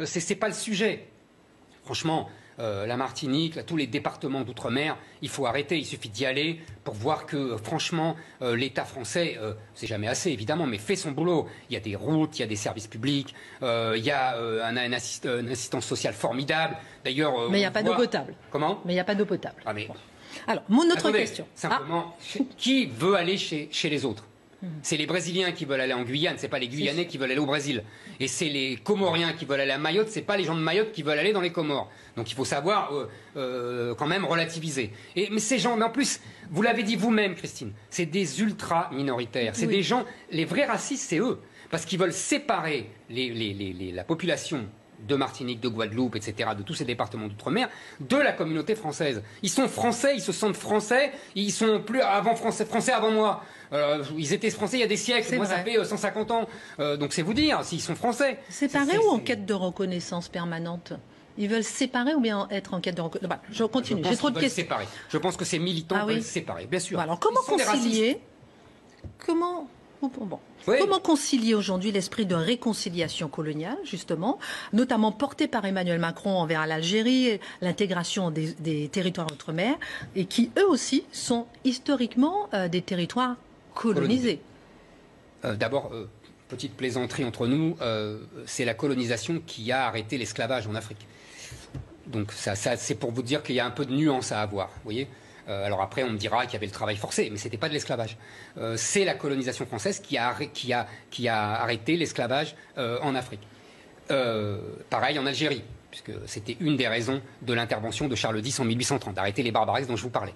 C'est pas le sujet. Franchement, la Martinique, là, tous les départements d'outre-mer, il faut arrêter. Il suffit d'y aller pour voir que, franchement, l'État français, c'est jamais assez évidemment, mais fait son boulot. Il y a des routes, il y a des services publics, il y a une assistance sociale formidable. D'ailleurs, mais il n'y a pas d'eau potable. Comment? Mais il n'y a pas d'eau potable. Ah, mais... Bon. Alors, mon autre Attendez, question. Simplement, qui veut aller chez les autres? C'est les Brésiliens qui veulent aller en Guyane, c'est pas les Guyanais qui veulent aller au Brésil. Et c'est les Comoriens qui veulent aller à Mayotte, c'est pas les gens de Mayotte qui veulent aller dans les Comores. Donc il faut savoir quand même relativiser. Mais ces gens, mais en plus, vous l'avez dit vous-même, Christine, c'est des ultra minoritaires. C'est des gens, les vrais racistes, c'est eux, parce qu'ils veulent séparer la population de Martinique, de Guadeloupe, etc., de tous ces départements d'outre-mer, de la communauté française. Ils sont français, ils se sentent français, ils sont plus français avant moi. Ils étaient français il y a des siècles, moi ça fait 150 ans. Donc c'est vous dire s'ils sont français. Séparés ou en quête de reconnaissance permanente? Ils veulent séparer ou bien être en quête de reconnaissance? Je continue, j'ai trop de questions. Séparer. Je pense que ces militants veulent séparer, bien sûr. Bon, alors comment concilier Comment concilier aujourd'hui l'esprit de réconciliation coloniale, justement, notamment porté par Emmanuel Macron envers l'Algérie, l'intégration des territoires outre-mer, et qui, eux aussi, sont historiquement des territoires colonisés? D'abord, petite plaisanterie entre nous, c'est la colonisation qui a arrêté l'esclavage en Afrique. Donc ça c'est pour vous dire qu'il y a un peu de nuance à avoir, vous voyez. Alors après, on me dira qu'il y avait le travail forcé, mais ce n'était pas de l'esclavage. C'est la colonisation française qui a arrêté l'esclavage en Afrique. Pareil en Algérie, puisque c'était une des raisons de l'intervention de Charles X en 1830, d'arrêter les barbaresques dont je vous parlais.